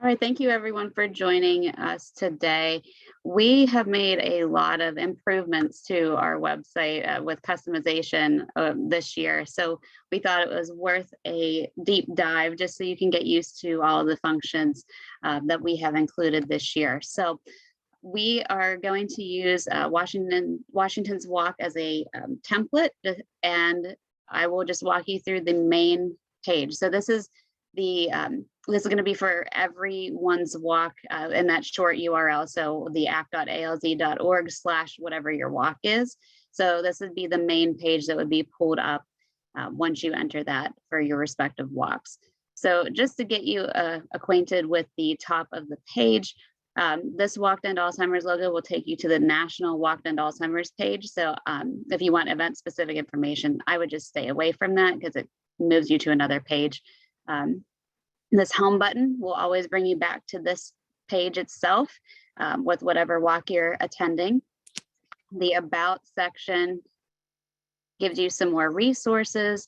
All right, thank you everyone for joining us today. We have made a lot of improvements to our website with customization this year. So we thought it was worth a deep dive just so you can get used to all of the functions that we have included this year. So we are going to use Washington's Walk as a template, and I will just walk you through the main page. So this is going to be for everyone's walk in that short URL. So the act.alz.org/whatever your walk is. So this would be the main page that would be pulled up once you enter that for your respective walks. So just to get you acquainted with the top of the page, this Walk to End Alzheimer's logo will take you to the National Walk to End Alzheimer's page. So if you want event specific information, I would just stay away from that because it moves you to another page. This home button will always bring you back to this page itself with whatever walk you're attending. The About section gives you some more resources.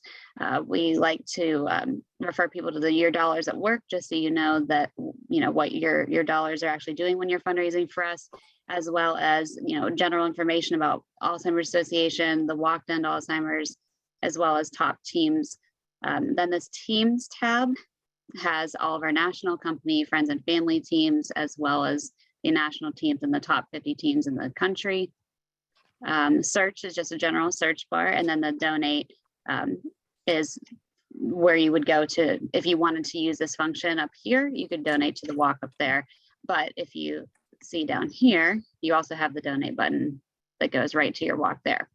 We like to refer people to the Your Dollars at Work, just so you know that what your dollars are actually doing when you're fundraising for us, as well as general information about Alzheimer's Association, the Walk to End Alzheimer's, as well as top teams. Then this Teams tab has all of our national company, friends and family teams, as well as the national teams and the top 50 teams in the country. Search is just a general search bar, and then the donate is where you would go to if you wanted to use this function up here. You could donate to the walk up there, but if you see down here, you also have the donate button that goes right to your walk there.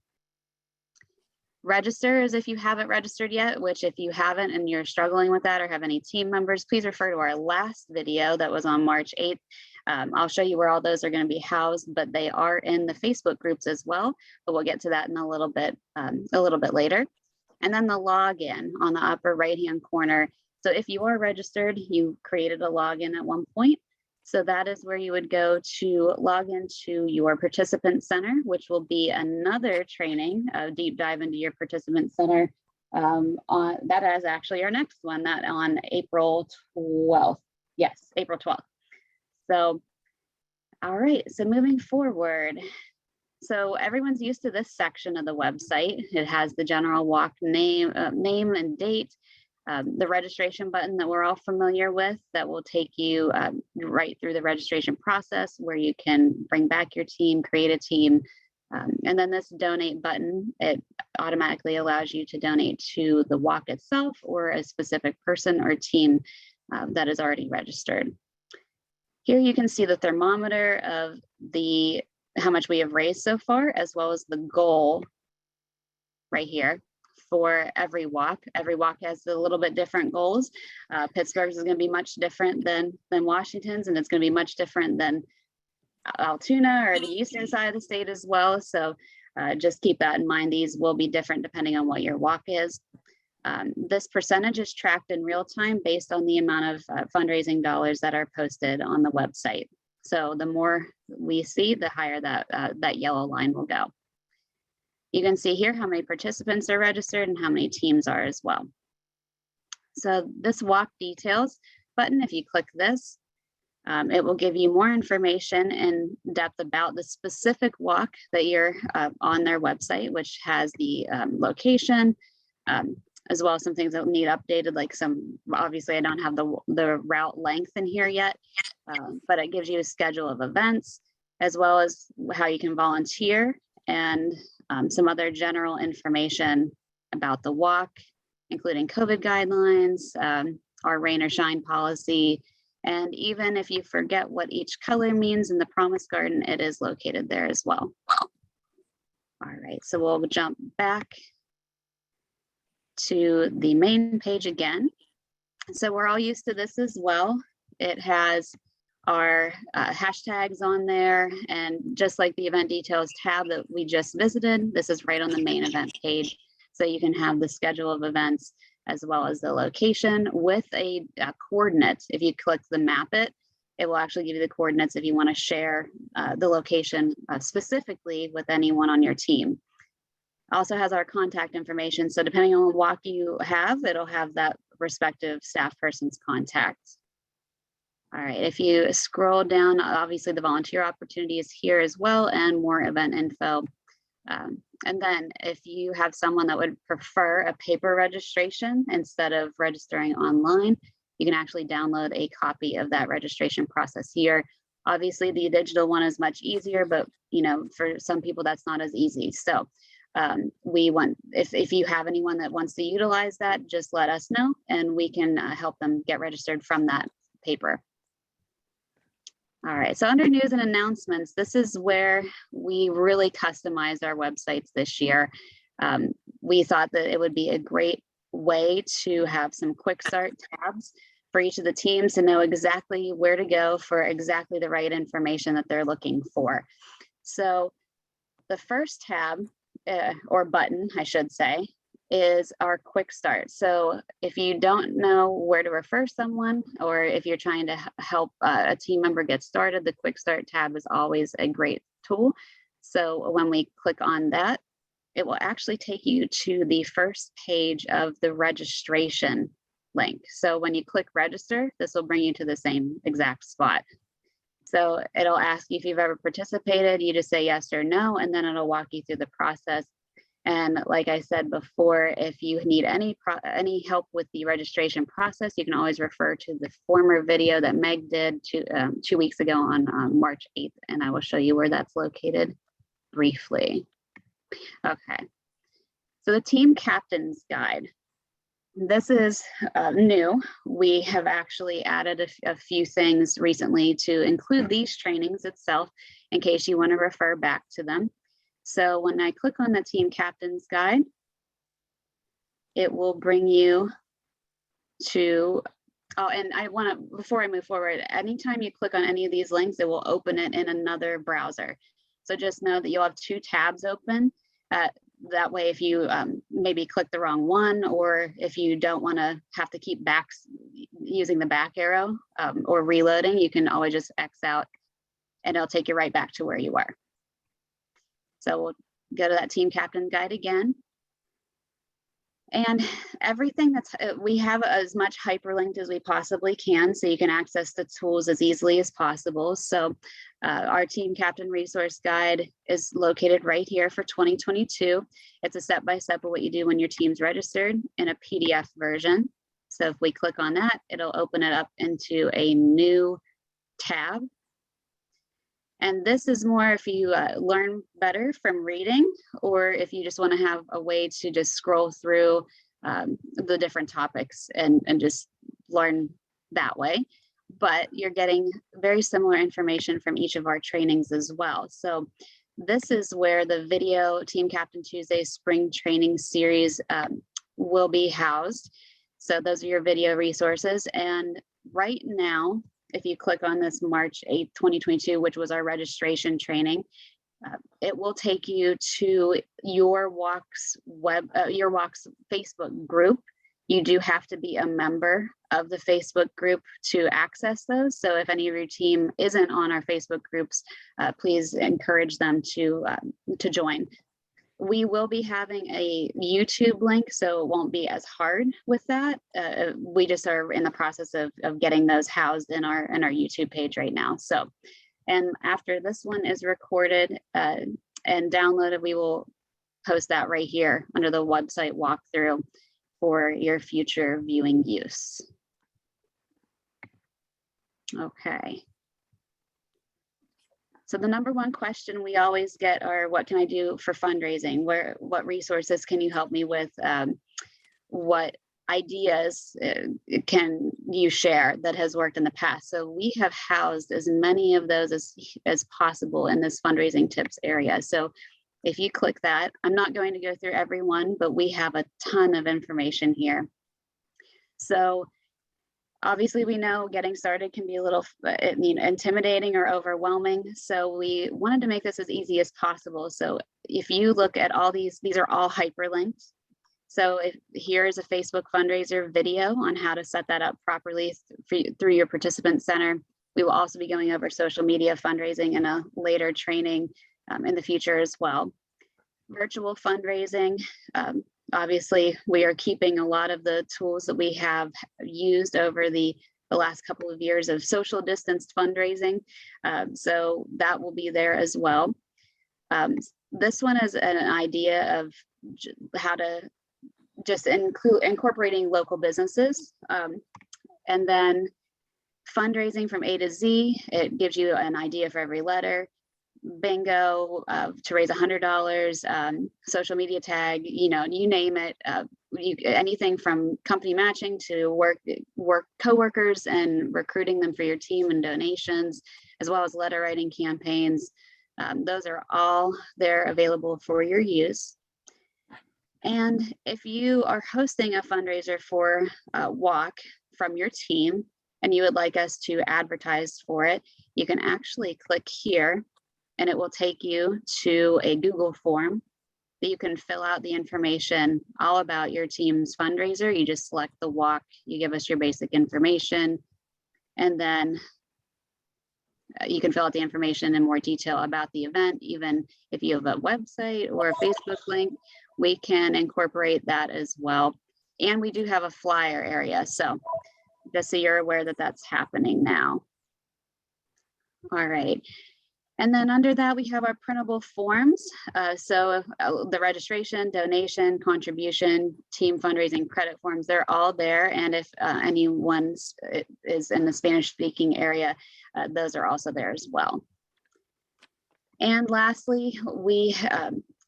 Register is if you haven't registered yet, which if you haven't and you're struggling with that or have any team members, please refer to our last video that was on March 8th. I'll show you where all those are going to be housed, but they are in the Facebook groups as well, but we'll get to that in a little bit later. And then the login on the upper right-hand corner. So if you are registered, you created a login at one point. So that is where you would go to log into your participant center, which will be another training, a deep dive into your participant center. That is actually our next one, that on April 12th. Yes, April 12th. So, all right, so moving forward. So everyone's used to this section of the website. It has the general walk name and date. The registration button that we're all familiar with that will take you right through the registration process where you can bring back your team, create a team. And then this donate button, it automatically allows you to donate to the walk itself or a specific person or team that is already registered. Here you can see the thermometer of how much we have raised so far, as well as the goal right here. For every walk. Every walk has a little bit different goals. Pittsburgh's is going to be much different than Washington's, and it's going to be much different than Altoona or the eastern side of the state as well. So just keep that in mind. These will be different depending on what your walk is. This percentage is tracked in real time based on the amount of fundraising dollars that are posted on the website. So the more we see, the higher that yellow line will go. You can see here how many participants are registered and how many teams are as well. So this walk details button, if you click this, it will give you more information in depth about the specific walk that you're on their website, which has the location, as well as some things that need updated, like obviously I don't have the route length in here yet, but it gives you a schedule of events, as well as how you can volunteer and some other general information about the walk, including COVID guidelines, our rain or shine policy, and even if you forget what each color means in the Promise Garden, it is located there as well. All right, so we'll jump back to the main page again. So we're all used to this as well. It has our hashtags on there, and just like the event details tab that we just visited, this is right on the main event page. So you can have the schedule of events as well as the location with a coordinate. If you click the map it will actually give you the coordinates if you want to share the location specifically with anyone on your team. Also has our contact information. So depending on what walk you have, it'll have that respective staff person's contact. All right, if you scroll down, obviously the volunteer opportunity is here as well, and more event info. And then if you have someone that would prefer a paper registration instead of registering online, you can actually download a copy of that registration process here. Obviously the digital one is much easier, but for some people that's not as easy. So we want, if you have anyone that wants to utilize that, just let us know and we can help them get registered from that paper. All right, so under news and announcements, this is where we really customized our websites this year. We thought that it would be a great way to have some quick start tabs for each of the teams to know exactly where to go for exactly the right information that they're looking for. So the first tab, or button, I should say, is our quick start. So if you don't know where to refer someone, or if you're trying to help a team member get started, the quick start tab is always a great tool. So when we click on that, it will actually take you to the first page of the registration link. So when you click register, this will bring you to the same exact spot. So it'll ask you if you've ever participated, you just say yes or no, and then it'll walk you through the process. And like I said before, if you need any help with the registration process, you can always refer to the former video that Meg did 2 weeks ago on March 8th, and I will show you where that's located briefly. Okay, so the Team Captain's Guide. This is new. We have actually added a few things recently to include these trainings itself in case you want to refer back to them. So when I click on the Team Captain's Guide, it will bring you to, oh, and I want to, before I move forward, anytime you click on any of these links, it will open it in another browser. So just know that you'll have 2 tabs open. That way, if you maybe click the wrong one, or if you don't want to have to keep using the back arrow or reloading, you can always just X out and it'll take you right back to where you were. So we'll go to that Team Captain Guide again. And everything we have as much hyperlinked as we possibly can, so you can access the tools as easily as possible. So our Team Captain Resource Guide is located right here for 2022. It's a step-by-step of what you do when your team's registered in a PDF version. So if we click on that, it'll open it up into a new tab. And this is more if you learn better from reading, or if you just want to have a way to just scroll through the different topics and just learn that way. But you're getting very similar information from each of our trainings as well. So this is where the video Team Captain Tuesday Spring Training Series will be housed. So those are your video resources. And right now, if you click on this March 8th, 2022, which was our registration training, it will take you to your Walks Facebook group. You do have to be a member of the Facebook group to access those. So if any of your team isn't on our Facebook groups, please encourage them to join. We will be having a YouTube link, so it won't be as hard with that. We just are in the process of getting those housed in our YouTube page right now. So, and after this one is recorded and downloaded, we will post that right here under the website walkthrough for your future viewing use. Okay. So the number one question we always get are, what can I do for fundraising? What resources can you help me with? What ideas can you share that has worked in the past? So we have housed as many of those as possible in this fundraising tips area. So if you click that, I'm not going to go through every one, but we have a ton of information here. So obviously, we know getting started can be a little intimidating or overwhelming. So we wanted to make this as easy as possible. So if you look at all these are all hyperlinked. So here is a Facebook fundraiser video on how to set that up properly through your participant center. We will also be going over social media fundraising in a later training in the future as well. Virtual fundraising. Obviously, we are keeping a lot of the tools that we have used over the the last couple of years of social distanced fundraising. So that will be there as well. This one is an idea of how to just incorporating local businesses. And then fundraising from A to Z, it gives you an idea for every letter. Bingo, to raise $100, social media tag, you name it. Anything from company matching to work coworkers and recruiting them for your team and donations, as well as letter writing campaigns. Those are all there available for your use. And if you are hosting a fundraiser for Walk from your team and you would like us to advertise for it, you can actually click here and it will take you to a Google form that you can fill out the information all about your team's fundraiser. You just select the Walk, you give us your basic information, and then you can fill out the information in more detail about the event. Even if you have a website or a Facebook link, we can incorporate that as well. And we do have a flyer area. So just so you're aware that that's happening now. All right. And then under that, we have our printable forms. So the registration, donation, contribution, team fundraising credit forms, they're all there. And if anyone is in the Spanish speaking area, those are also there as well. And lastly, we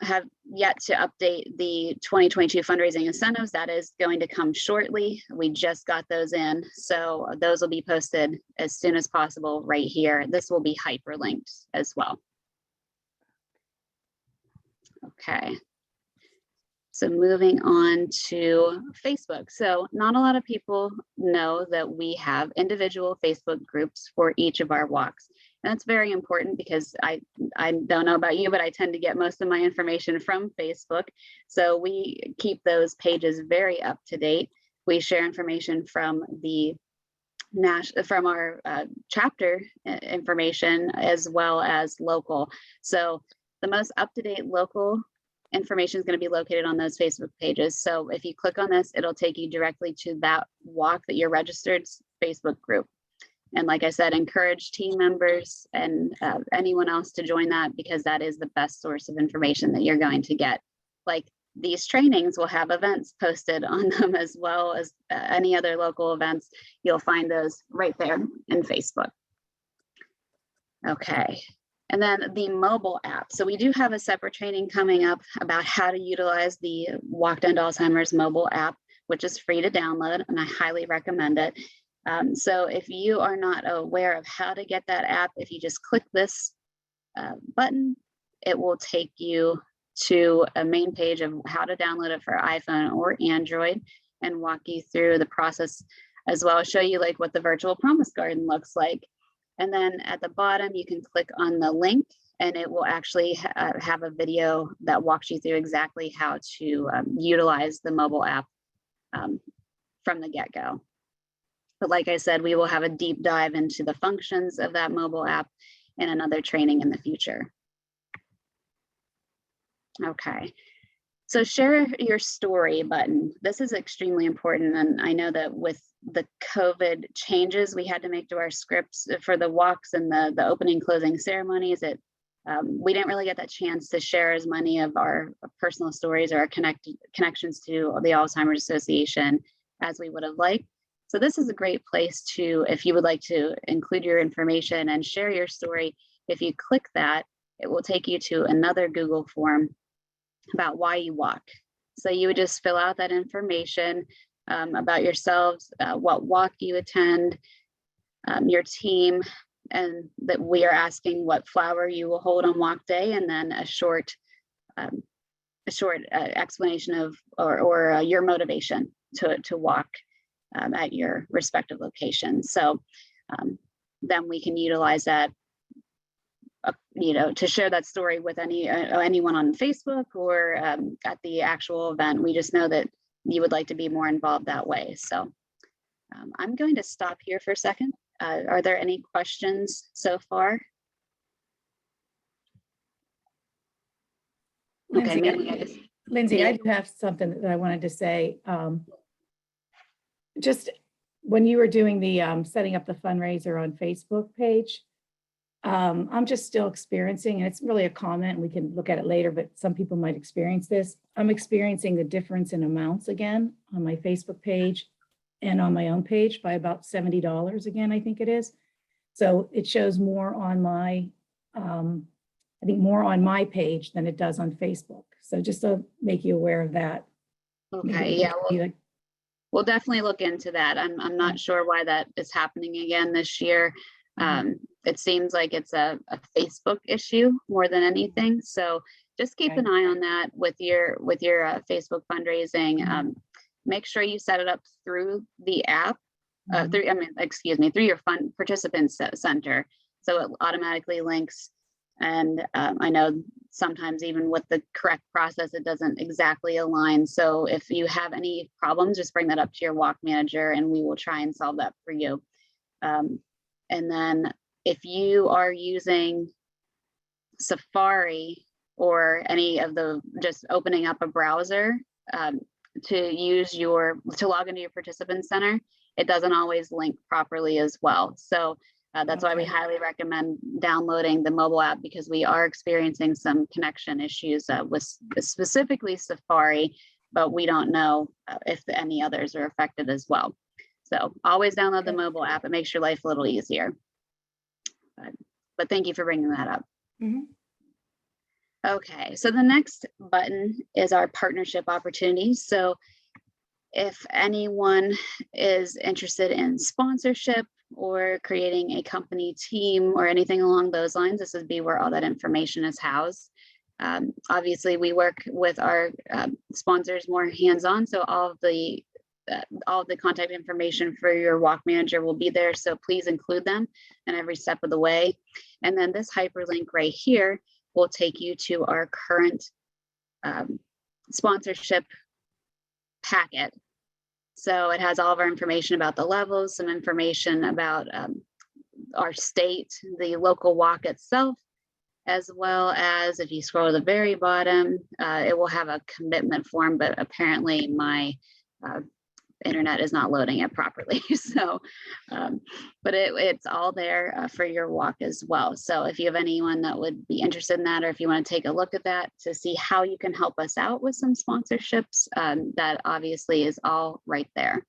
have yet to update the 2022 fundraising incentives. That is going to come shortly. We just got those in. So those will be posted as soon as possible right here. This will be hyperlinked as well. Okay. So moving on to Facebook. So not a lot of people know that we have individual Facebook groups for each of our walks. And that's very important because I don't know about you, but I tend to get most of my information from Facebook. So we keep those pages very up to date. We share information from our chapter information as well as local. So the most up-to-date local information is going to be located on those Facebook pages. So if you click on this, it'll take you directly to that walk that you're registered Facebook group. And like I said, encourage team members and anyone else to join that, because that is the best source of information that you're going to get. Like these trainings will have events posted on them as well as any other local events. You'll find those right there in Facebook. Okay. And then the mobile app. So we do have a separate training coming up about how to utilize the Walk to End Alzheimer's mobile app, which is free to download, and I highly recommend it. So if you are not aware of how to get that app, if you just click this button, it will take you to a main page of how to download it for iPhone or Android and walk you through the process, as well as show you like what the virtual promise garden looks like. And then at the bottom, you can click on the link and it will actually have a video that walks you through exactly how to utilize the mobile app from the get-go. But like I said, we will have a deep dive into the functions of that mobile app in another training in the future. Okay, so share your story button. This is extremely important. And I know that with the COVID changes we had to make to our scripts for the walks and the opening closing ceremonies, we didn't really get that chance to share as many of our personal stories or our connections to the Alzheimer's Association as we would have liked. So this is a great place to, if you would like to include your information and share your story, if you click that, it will take you to another Google form about why you walk. So you would just fill out that information about yourselves, what walk you attend, your team, and that we are asking what flower you will hold on walk day, and then a short explanation of or your motivation to walk at your respective location. So then we can utilize that, to share that story with anyone on Facebook or at the actual event. We just know that you would like to be more involved that way. So I'm going to stop here for a second. Are there any questions so far? Lindsay, I do have something that I wanted to say. Just when you were doing the setting up the fundraiser on Facebook page, I'm just still experiencing, and it's really a comment, we can look at it later, but some people might experience this. I'm experiencing the difference in amounts again on my Facebook page and on my own page by about $70 again, I think it is. So it shows more on my, I think more on my page than it does on Facebook. So just to make you aware of that. Okay, yeah, we'll definitely look into that. I'm not sure why that is happening again this year. It seems like it's a Facebook issue more than anything. So just keep an eye on that with your Facebook fundraising. Make sure you set it up through the app, through your fund participants center. So it automatically links. And I know sometimes even with the correct process, it doesn't exactly align. So if you have any problems, just bring that up to your walk manager and we will try and solve that for you. And then if you are using Safari or any of the, just opening up a browser to log into your participant center, it doesn't always link properly as well. So that's why we highly recommend downloading the mobile app, because we are experiencing some connection issues with specifically Safari, but we don't know if any others are affected as well. So always download the mobile app. It makes your life a little easier. But thank you for bringing that up. Okay, so the next button is our partnership opportunities. So if anyone is interested in sponsorship or creating a company team or anything along those lines, this would be where all that information is housed. Obviously, we work with our sponsors more hands-on, so all of the contact information for your walk manager will be there. So please include them in every step of the way. And then this hyperlink right here will take you to our current sponsorship packet. So it has all of our information about the levels, some information about our state, the local walk itself, as well as if you scroll to the very bottom, it will have a commitment form, but apparently my internet is not loading it properly. So, but it's all there for your walk as well. So if you have anyone that would be interested in that, or if you want to take a look at that to see how you can help us out with some sponsorships, that obviously is all right there.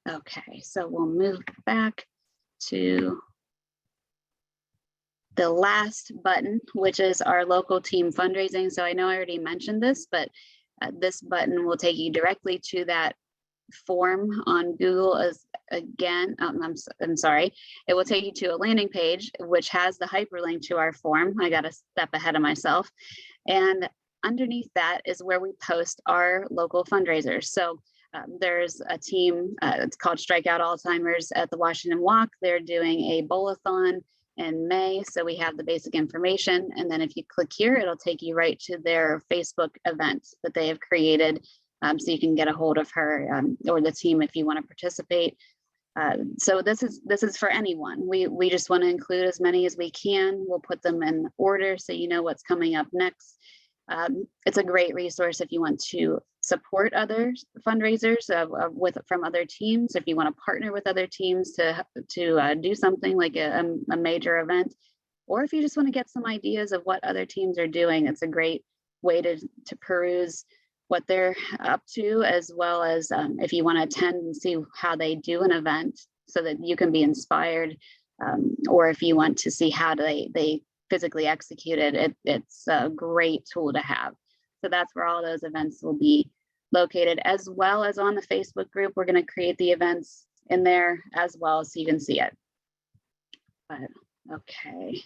Okay, so we'll move back to the last button, which is our local team fundraising. So I know I already mentioned this, but this button will take you directly to that form on Google. As again, I'm sorry, it will take you to a landing page which has the hyperlink to our form. I got a step ahead of myself, and underneath that is where we post our local fundraisers. So there's a team, it's called Strikeout Alzheimer's at the Washington Walk. They're doing a bowl-a-thon in May. So we have the basic information. And then if you click here, it'll take you right to their Facebook event that they have created. So you can get a hold of her or the team if you want to participate. So this is for anyone. We just want to include as many as we can. We'll put them in order so you know what's coming up next. It's a great resource if you want to support other fundraisers from other teams. If you want to partner with other teams to do something like a major event, or if you just want to get some ideas of what other teams are doing, it's a great way to peruse what they're up to, as well as if you want to attend and see how they do an event so that you can be inspired, or if you want to see how they physically executed, it's a great tool to have. So that's where all those events will be located, as well as on the Facebook group. We're going to create the events in there as well so you can see it. But okay.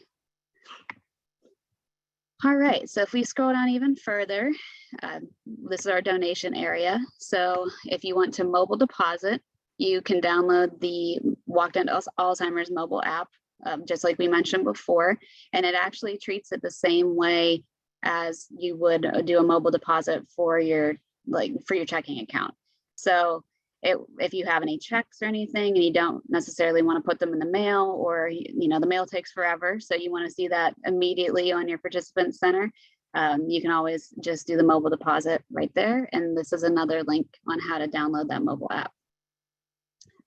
All right, so if we scroll down even further, this is our donation area. So if you want to mobile deposit, you can download the End Alzheimer's mobile app, just like we mentioned before, and it actually treats it the same way as you would do a mobile deposit for your checking account. So if you have any checks or anything and you don't necessarily want to put them in the mail, or the mail takes forever, so you want to see that immediately on your participant center, you can always just do the mobile deposit right there. And this is another link on how to download that mobile app.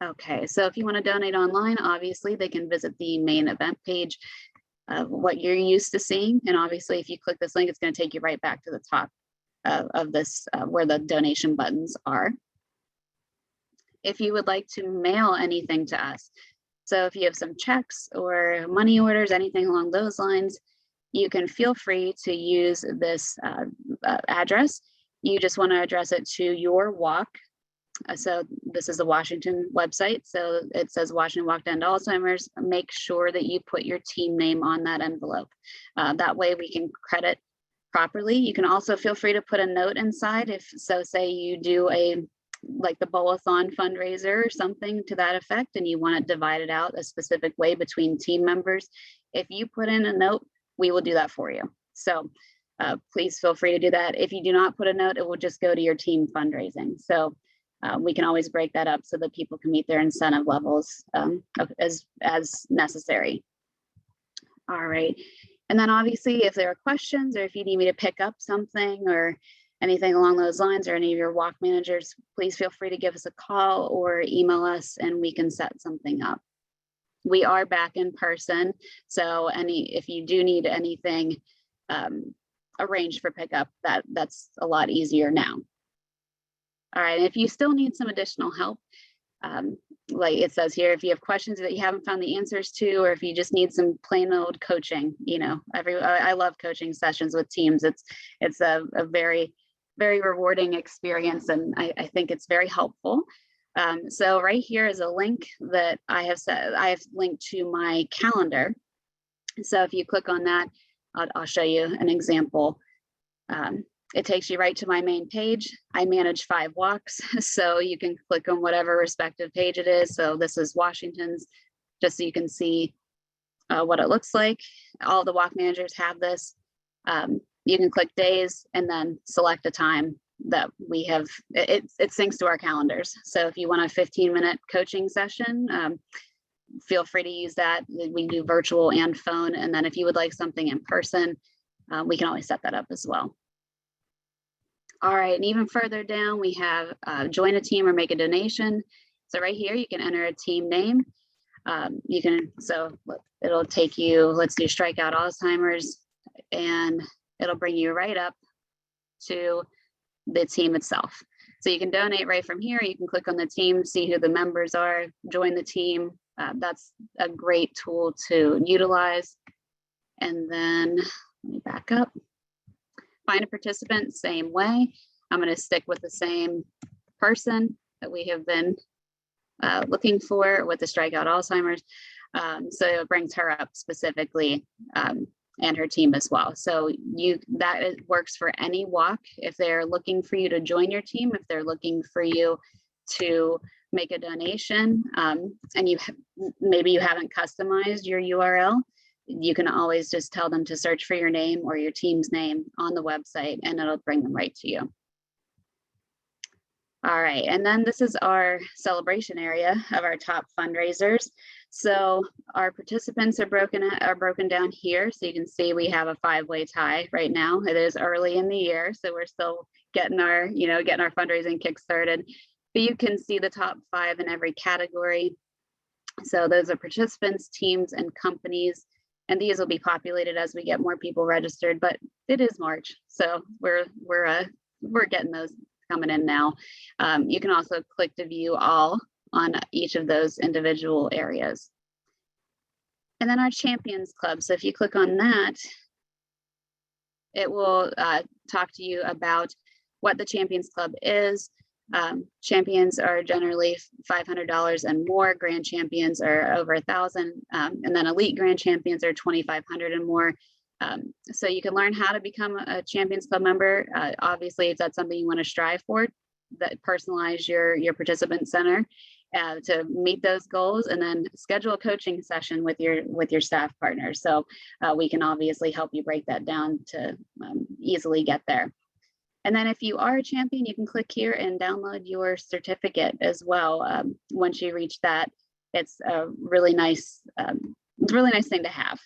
Okay, so if you want to donate online, obviously they can visit the main event page of what you're used to seeing. And obviously, if you click this link, it's going to take you right back to the top of this where the donation buttons are. If you would like to mail anything to us, so if you have some checks or money orders, anything along those lines, you can feel free to use this address. You just want to address it to your walk. So this is the Washington website. So it says Washington Walk to End Alzheimer's. Make sure that you put your team name on that envelope. That way we can credit properly. You can also feel free to put a note inside. If so, say you do like the bowl-a-thon fundraiser or something to that effect, and you want it divided out a specific way between team members. If you put in a note, we will do that for you. So please feel free to do that. If you do not put a note, it will just go to your team fundraising. So we can always break that up so that people can meet their incentive levels as necessary. All right. And then obviously, if there are questions or if you need me to pick up something or anything along those lines, or any of your walk managers, please feel free to give us a call or email us and we can set something up. We are back in person. So if you do need anything arranged for pickup, that's a lot easier now. All right, if you still need some additional help, like it says here, if you have questions that you haven't found the answers to, or if you just need some plain old coaching, I love coaching sessions with teams. It's a very, very rewarding experience, and I think it's very helpful. So right here is a link that I have linked to my calendar. So if you click on that, I'll show you an example. It takes you right to my main page. I manage 5 walks, so you can click on whatever respective page it is. So this is Washington's, just so you can see what it looks like. All the walk managers have this. You can click days and then select a time that we have. It syncs to our calendars. So if you want a 15-minute coaching session, feel free to use that. We do virtual and phone. And then if you would like something in person, we can always set that up as well. All right, and even further down, we have join a team or make a donation. So right here, you can enter a team name. It'll take you, let's do Strike Out Alzheimer's, and it'll bring you right up to the team itself. So you can donate right from here. You can click on the team, see who the members are, join the team. That's a great tool to utilize. And then let me back up. Find a participant, same way. I'm going to stick with the same person that we have been looking for with the Strikeout Alzheimer's. So it brings her up specifically and her team as well. So that works for any walk. If they're looking for you to join your team, if they're looking for you to make a donation, and maybe you haven't customized your URL, you can always just tell them to search for your name or your team's name on the website, and it'll bring them right to you. All right, and then this is our celebration area of our top fundraisers. So our participants are broken down here. So you can see we have a 5-way tie right now. It is early in the year, so we're still getting our fundraising kick started. But you can see the top 5 in every category. So those are participants, teams, and companies. And these will be populated as we get more people registered, but it is March, so we're getting those coming in now. You can also click to view all on each of those individual areas. And then our Champions Club. So if you click on that, it will talk to you about what the Champions Club is. Champions are generally $500 and more. Grand champions are over $1,000, and then elite grand champions are $2,500 and more. So you can learn how to become a Champions Club member. Obviously, if that's something you want to strive for, that personalize your participant center to meet those goals, and then schedule a coaching session with your staff partners. So we can obviously help you break that down to easily get there. And then if you are a champion, you can click here and download your certificate as well. Once you reach that, it's a really nice thing to have.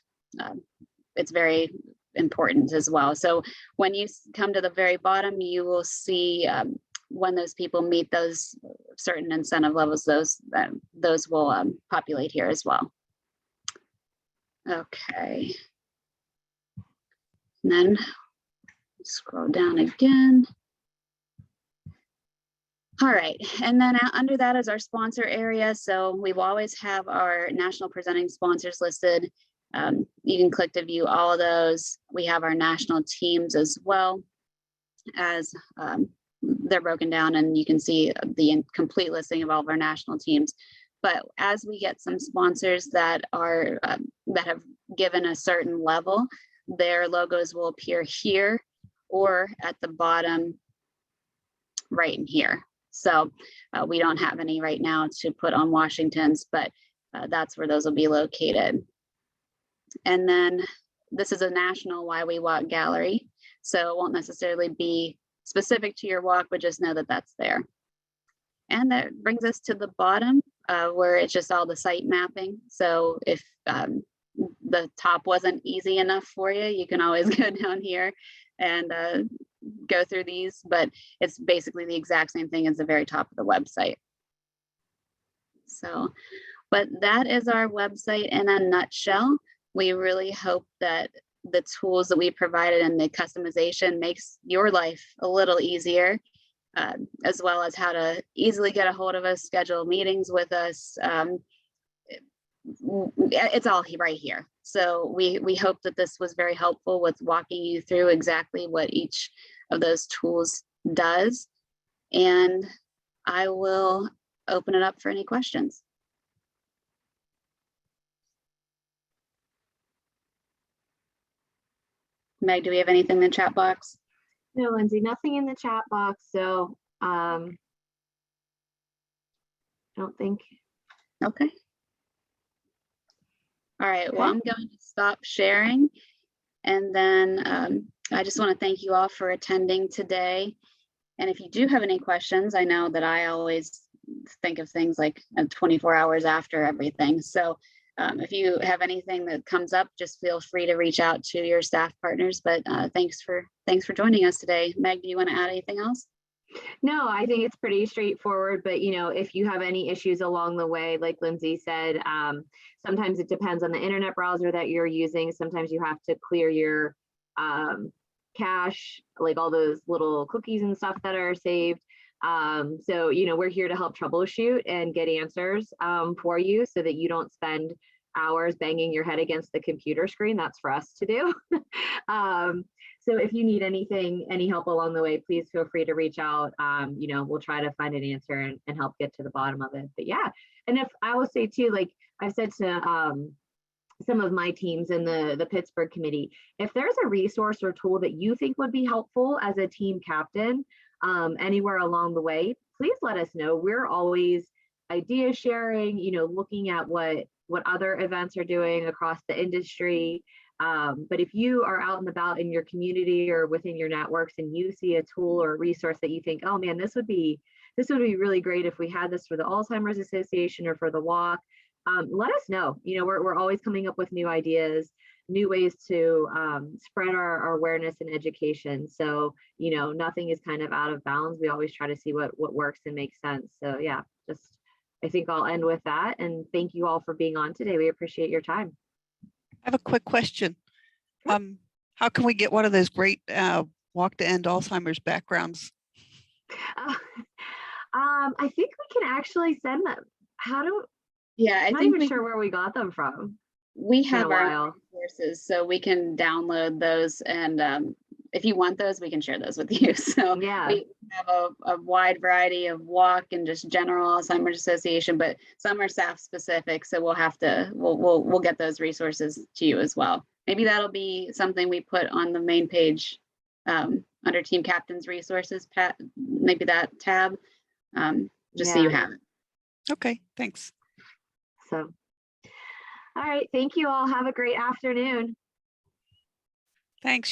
It's very important as well. So when you come to the very bottom, you will see when those people meet those certain incentive levels, those will populate here as well. Okay. And then scroll down again. All right, and then under that is our sponsor area. So we will always have our national presenting sponsors listed. You can click to view all of those. We have our national teams as well, as they're broken down, and you can see the complete listing of all of our national teams. But as we get some sponsors that are that have given a certain level, their logos will appear here or at the bottom right in here. So we don't have any right now to put on Washington's, but that's where those will be located. And then this is a national Why We Walk gallery. So it won't necessarily be specific to your walk, but just know that that's there. And that brings us to the bottom where it's just all the site mapping. So if the top wasn't easy enough for you, you can always go down here and go through these, but it's basically the exact same thing as the very top of the website. So, but that is our website in a nutshell. We really hope that the tools that we provided and the customization makes your life a little easier, as well as how to easily get a hold of us, schedule meetings with us. It's all right here. So we hope that this was very helpful with walking you through exactly what each of those tools does. And I will open it up for any questions. Meg, do we have anything in the chat box? No, Lindsay, nothing in the chat box. So I don't think. Okay. All right, well, I'm going to stop sharing. And then I just want to thank you all for attending today. And if you do have any questions, I know that I always think of things like 24 hours after everything. So if you have anything that comes up, just feel free to reach out to your staff partners. But thanks for joining us today. Meg, do you want to add anything else? No, I think it's pretty straightforward, but if you have any issues along the way, like Lindsay said, sometimes it depends on the internet browser that you're using. Sometimes you have to clear your cache, like all those little cookies and stuff that are saved. So, we're here to help troubleshoot and get answers for you so that you don't spend hours banging your head against the computer screen. That's for us to do. So if you need anything, any help along the way, please feel free to reach out. We'll try to find an answer and help get to the bottom of it. But yeah, and if I will say too, like I've said to some of my teams in the Pittsburgh committee, if there's a resource or tool that you think would be helpful as a team captain anywhere along the way, please let us know. We're always idea sharing, looking at what other events are doing across the industry. But if you are out and about in your community or within your networks and you see a tool or a resource that you think, oh man, this would be really great if we had this for the Alzheimer's Association or for the walk, let us know. We're always coming up with new ideas, new ways to spread our awareness and education. So, nothing is kind of out of bounds. We always try to see what works and makes sense. So yeah, I think I'll end with that. And thank you all for being on today. We appreciate your time. I have a quick question. How can we get one of those great Walk to End Alzheimer's backgrounds? I think we can actually send them. I'm not even sure where we got them from. We have our own resources, so we can download those, and if you want those, we can share those with you. So yeah, we have a wide variety of walk and just general Alzheimer's Association, but some are staff specific. So we'll get those resources to you as well. Maybe that'll be something we put on the main page under Team Captains Resources, maybe that tab, just so you have it. Okay, thanks. So, all right, thank you all. Have a great afternoon. Thanks.